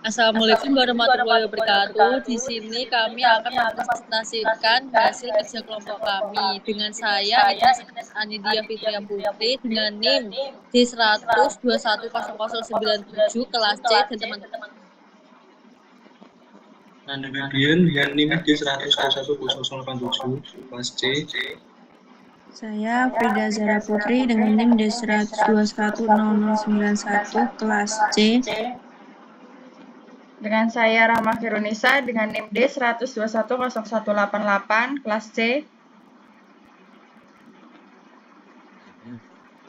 Assalamualaikum warahmatullahi wabarakatuh. Di sini kami akan mempresentasikan hasil kerja kelompok kami. Dengan saya, Idris Anidia Fitria Putri, dengan NIM D100210097 kelas C dan teman-teman. Nanda Bibian dengan NIM D100210087 kelas C. Saya Frida Zara Putri dengan NIM D100210091 kelas C. Dengan saya Rahma Firunisa dengan NIM D1210188 kelas C.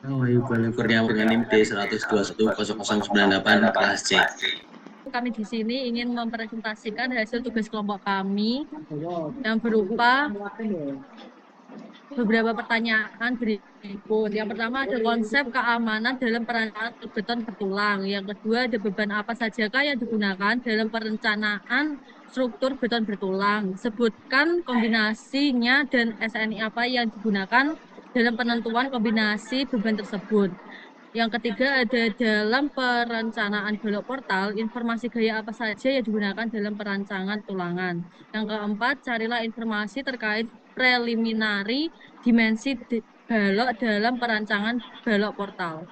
Wahyu Bali Kurniawan dengan NIM D1210098 kelas C. Kami di sini ingin mempresentasikan hasil tugas kelompok kami yang berupa beberapa pertanyaan berikut. Yang pertama ada konsep keamanan dalam perencanaan beton bertulang. Yang kedua ada beban apa sajakah yang digunakan dalam perencanaan struktur beton bertulang. Sebutkan kombinasinya dan SNI apa yang digunakan dalam penentuan kombinasi beban tersebut. Yang ketiga ada dalam perencanaan balok portal, informasi gaya apa saja yang digunakan dalam perancangan tulangan. Yang keempat, carilah informasi terkait preliminary dimensi balok dalam perancangan balok portal.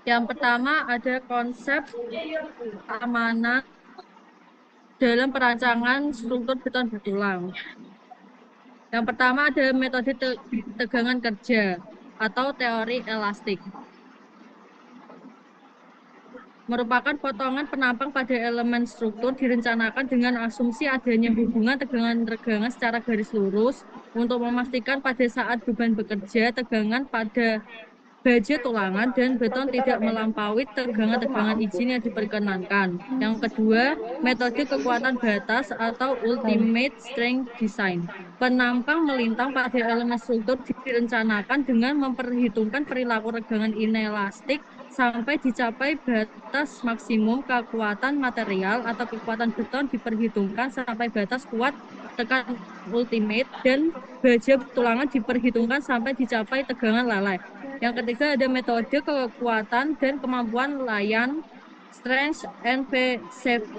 Yang pertama ada konsep keamanan dalam perancangan struktur beton bertulang. Yang pertama ada metode tegangan kerja atau teori elastik. Merupakan potongan penampang pada elemen struktur direncanakan dengan asumsi adanya hubungan tegangan-regangan secara garis lurus untuk memastikan pada saat beban bekerja, tegangan pada baja tulangan dan beton tidak melampaui tegangan-tegangan izin yang diperkenankan. Yang kedua, metode kekuatan batas atau ultimate strength design. Penampang melintang pada elemen struktur direncanakan dengan memperhitungkan perilaku regangan inelastik sampai dicapai batas maksimum kekuatan material atau kekuatan beton diperhitungkan sampai batas kuat tekan ultimate dan baja tulangan diperhitungkan sampai dicapai tegangan lalai. Yang ketiga ada metode kekuatan dan kemampuan layan strength and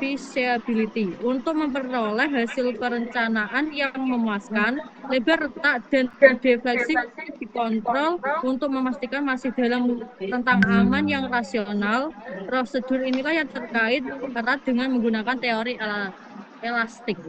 feasibility. Untuk memperoleh hasil perencanaan yang memuaskan, lebar retak dan defleksi dikontrol untuk memastikan masih dalam rentang aman yang rasional. Prosedur inilah yang terkait erat dengan menggunakan teori elastik.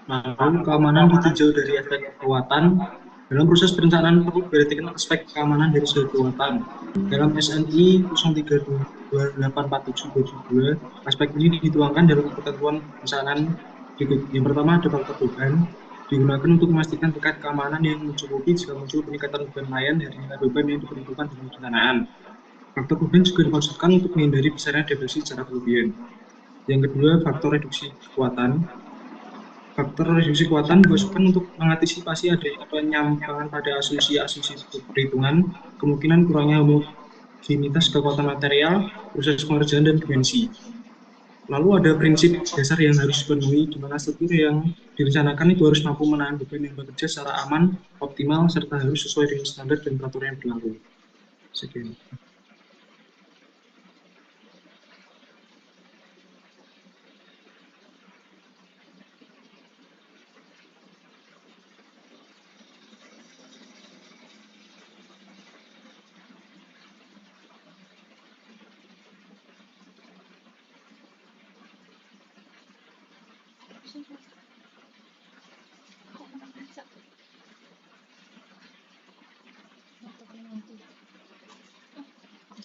Lalu keamanan ditinjau dari aspek kekuatan. Dalam proses perencanaan perlu diperhatikan aspek keamanan dari segi kekuatan. Dalam SNI 03284722, aspek ini dituangkan dalam ketentuan perencanaan berikut. Yang pertama ada faktor beban, digunakan untuk memastikan tingkat keamanan yang mencukupi jika muncul peningkatan beban layan dari nilai beban yang diperhitungkan dalam perencanaan. Faktor beban juga dimaksudkan untuk menghindari besarnya depresi secara berlebihan. Yang kedua, faktor reduksi kekuatan. Faktor reduksi kekuatan dimaksudkan untuk mengantisipasi adanya penyimpangan pada asumsi-asumsi perhitungan, kemungkinan kurangnya homogenitas kekuatan material, proses pengerjaan, dan dimensi. Lalu ada prinsip dasar yang harus dipenuhi, di mana struktur yang direncanakan itu harus mampu menahan beban yang bekerja secara aman, optimal, serta harus sesuai dengan standar dan peraturan yang berlaku. Sekian.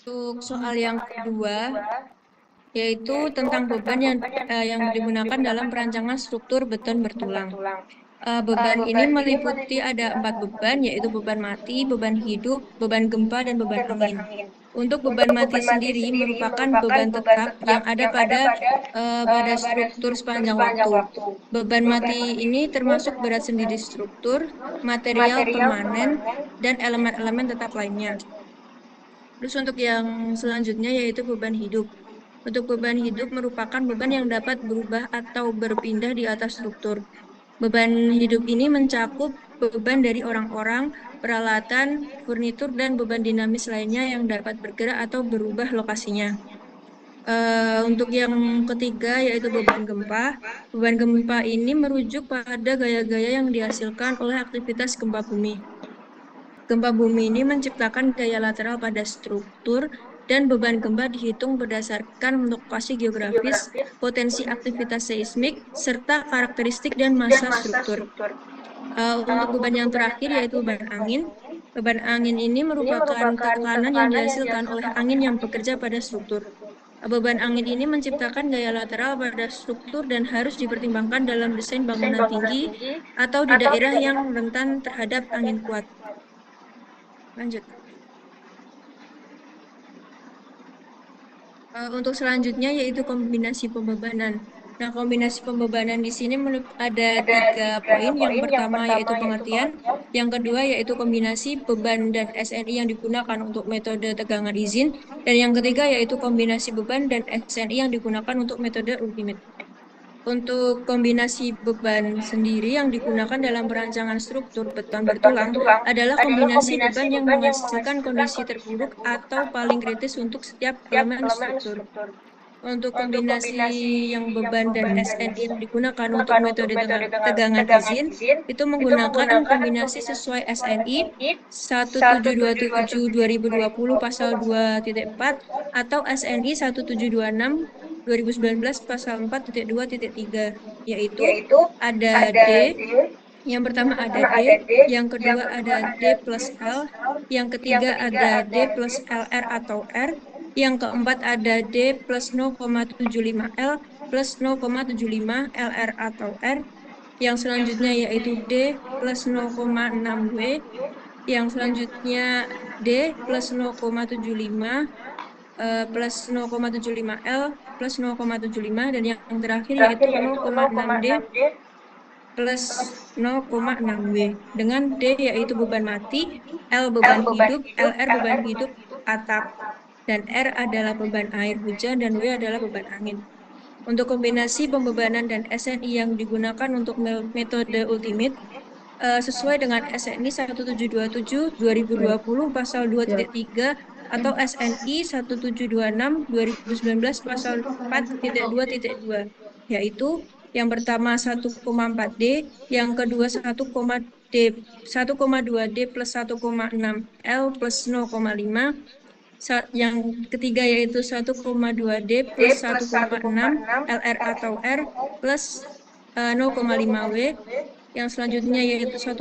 Untuk soal yang kedua, yaitu tentang beban yang digunakan dalam perancangan struktur beton bertulang. Beban ini meliputi ada 4 beban, yaitu beban mati, beban hidup, beban gempa, dan beban angin. Untuk beban mati sendiri merupakan beban tetap yang ada pada struktur sepanjang waktu. Beban mati ini termasuk berat sendiri struktur, material permanen, dan elemen-elemen tetap lainnya. Terus untuk yang selanjutnya yaitu beban hidup. Untuk beban hidup merupakan beban yang dapat berubah atau berpindah di atas struktur. Beban hidup ini mencakup beban dari orang-orang, peralatan, furnitur, dan beban dinamis lainnya yang dapat bergerak atau berubah lokasinya. Untuk yang ketiga yaitu beban gempa. Beban gempa ini merujuk pada gaya-gaya yang dihasilkan oleh aktivitas gempa bumi. Gempa bumi ini menciptakan gaya lateral pada struktur dan beban gempa dihitung berdasarkan lokasi geografis, potensi aktivitas seismik, serta karakteristik dan massa struktur. Untuk beban yang terakhir yaitu beban angin. Beban angin ini merupakan tekanan yang dihasilkan oleh angin yang bekerja pada struktur. Beban angin ini menciptakan gaya lateral pada struktur dan harus dipertimbangkan dalam desain bangunan tinggi atau di daerah yang rentan terhadap angin kuat. Lanjut. Untuk selanjutnya yaitu kombinasi pembebanan. Nah, kombinasi pembebanan di sini ada 3 poin. Yang pertama yaitu pengertian, yang kedua yaitu kombinasi beban dan SNI yang digunakan untuk metode tegangan izin, dan yang ketiga yaitu kombinasi beban dan SNI yang digunakan untuk metode ultimate. Untuk kombinasi beban sendiri yang digunakan dalam perancangan struktur beton bertulang adalah kombinasi beban yang menghasilkan kondisi terburuk atau paling kritis untuk setiap elemen struktur. Untuk kombinasi yang beban dan SNI yang digunakan untuk metode tegangan izin itu menggunakan kombinasi sesuai SNI 1727/2020 pasal 2.4 atau SNI 1726 2019 pasal 4.2.3, yaitu ada D, yang pertama ada D, yang kedua ada D plus L, yang ketiga ada D plus LR atau R, yang keempat ada D plus 0,75 L plus 0,75 LR atau R, yang selanjutnya yaitu D plus 0,6 W, yang selanjutnya D plus 0,75 plus 0,75 L plus 0,75, dan yang terakhir yaitu 0,6 D plus 0,6 W. Dengan D yaitu beban mati, L beban hidup, LR beban hidup atap, dan R adalah beban air hujan, dan W adalah beban angin. Untuk kombinasi pembebanan dan SNI yang digunakan untuk metode ultimate, sesuai dengan SNI 1727/2020 pasal 2.3 atau SNI 1726/2019 pasal 4.2.2, yaitu yang pertama 1,4 D, yang kedua 1,2 D plus 1,6 L plus 0,5, yang ketiga yaitu 1,2 D plus 1,6 LR atau R plus 0,5 W, yang selanjutnya yaitu 1,2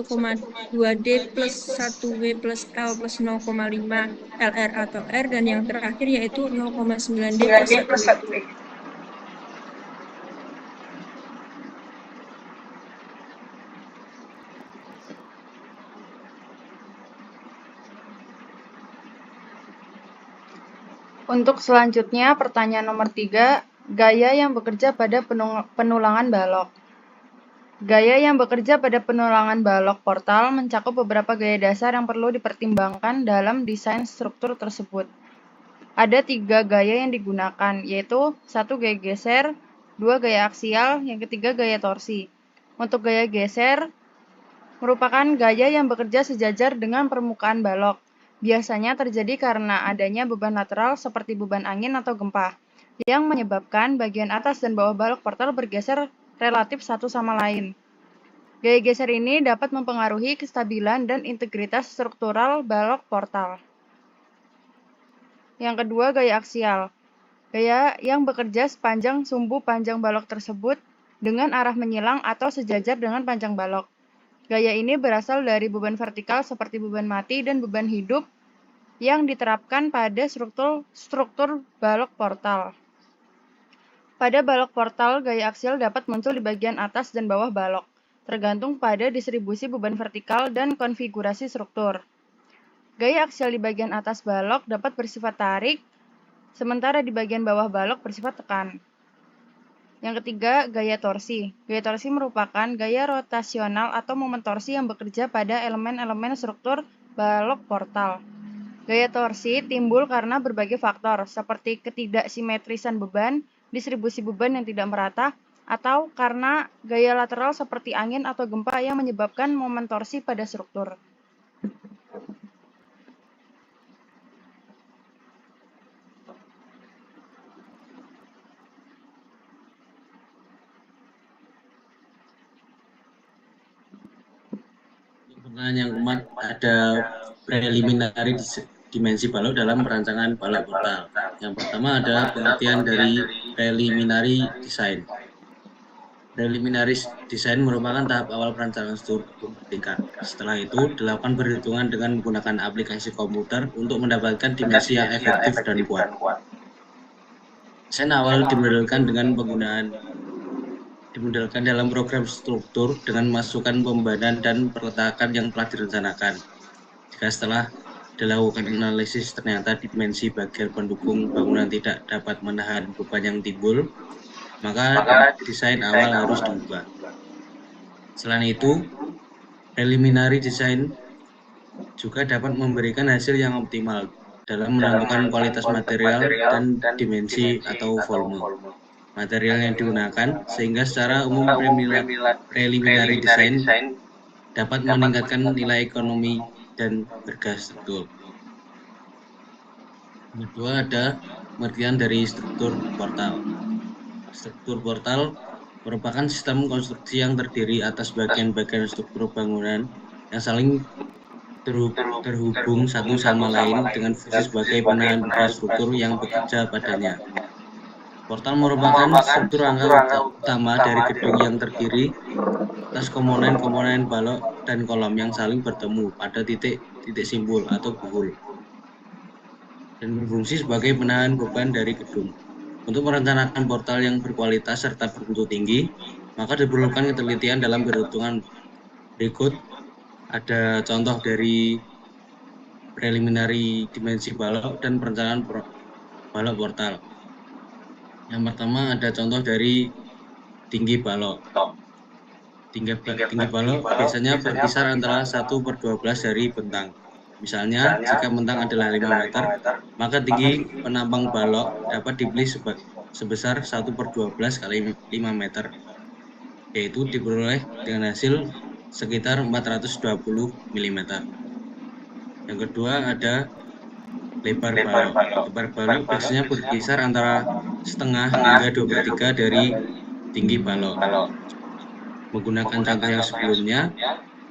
D plus 1 W plus L plus 0,5 LR atau R, dan yang terakhir yaitu 0,9 D plus 1 W. Untuk selanjutnya, pertanyaan nomor 3, gaya yang bekerja pada penulangan balok. Gaya yang bekerja pada penulangan balok portal mencakup beberapa gaya dasar yang perlu dipertimbangkan dalam desain struktur tersebut. Ada 3 gaya yang digunakan, yaitu 1 gaya geser, 2 gaya aksial, yang ketiga gaya torsi. Untuk gaya geser merupakan gaya yang bekerja sejajar dengan permukaan balok. Biasanya terjadi karena adanya beban lateral seperti beban angin atau gempa, yang menyebabkan bagian atas dan bawah balok portal bergeser relatif satu sama lain. Gaya geser ini dapat mempengaruhi kestabilan dan integritas struktural balok portal. Yang kedua, gaya aksial. Gaya yang bekerja sepanjang sumbu panjang balok tersebut dengan arah menyilang atau sejajar dengan panjang balok. Gaya ini berasal dari beban vertikal seperti beban mati dan beban hidup yang diterapkan pada struktur balok portal. Pada balok portal, gaya aksial dapat muncul di bagian atas dan bawah balok, tergantung pada distribusi beban vertikal dan konfigurasi struktur. Gaya aksial di bagian atas balok dapat bersifat tarik, sementara di bagian bawah balok bersifat tekan. Yang ketiga, gaya torsi. Gaya torsi merupakan gaya rotasional atau momen torsi yang bekerja pada elemen-elemen struktur balok portal. Gaya torsi timbul karena berbagai faktor, seperti ketidaksimetrisan beban, distribusi beban yang tidak merata, atau karena gaya lateral seperti angin atau gempa yang menyebabkan momen torsi pada struktur. Pertanyaan yang keempat, ada preliminary dimensi balok dalam perancangan balok portal. Yang pertama ada pengertian dari preliminary design. Preliminary design merupakan tahap awal perancangan struktur gedung bertingkat. Setelah itu, dilakukan perhitungan dengan menggunakan aplikasi komputer untuk mendapatkan dimensi yang efektif dan kuat. Desain awal dimodalkan dalam program struktur dengan masukan pembebanan dan perletakan yang telah direncanakan. Jika setelah dilakukan analisis ternyata dimensi bagian pendukung bangunan tidak dapat menahan beban yang timbul, maka desain awal harus diubah. Selain itu, preliminary design juga dapat memberikan hasil yang optimal dalam menentukan kualitas material dan dimensi atau volume material yang digunakan, sehingga secara umum preliminary design dapat meningkatkan nilai ekonomi dan harga struktur. Kedua ada pengertian dari struktur portal. Struktur portal merupakan sistem konstruksi yang terdiri atas bagian-bagian struktur bangunan yang saling terhubung satu sama lain dengan fungsi sebagai penahan infrastruktur yang bekerja padanya. Portal merupakan struktur rangka utama dari gedung yang terdiri atas komponen-komponen balok dan kolom yang saling bertemu pada titik simpul atau buhul dan berfungsi sebagai penahan beban dari gedung. Untuk merencanakan portal yang berkualitas serta bermutu tinggi, maka diperlukan ketelitian dalam perhitungan. Berikut ada contoh dari preliminary dimensi balok dan perencanaan balok portal. Yang pertama ada contoh dari tinggi balok. Tinggi balok biasanya berkisar antara 1/12 dari bentang. Misalnya, jika bentang adalah 5 meter, maka tinggi penampang balok dapat dipilih sebesar 1/12 kali 5 meter, yaitu diperoleh dengan hasil sekitar 420 mm. Yang kedua ada lebar balok. Lebar balok biasanya berkisar antara setengah hingga 2/3 dari tinggi balok. Menggunakan contoh yang sebelumnya,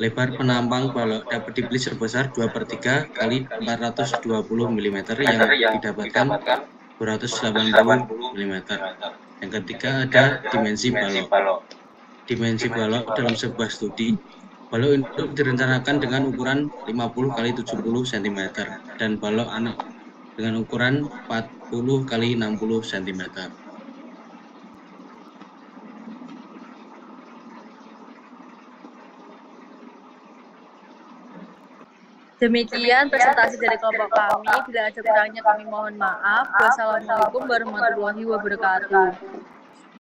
lebar penampang balok dapat dipilih sebesar 2/3 kali 420 mm yang didapatkan 280 mm. Yang ketiga ada dimensi balok. Dimensi balok dalam sebuah studi, balok induk direncanakan dengan ukuran 50 kali 70 cm dan balok anak dengan ukuran 40 kali 60 cm. Demikian presentasi dari kelompok kami. Bila ada kurangnya kami mohon maaf. Wassalamualaikum warahmatullahi wabarakatuh.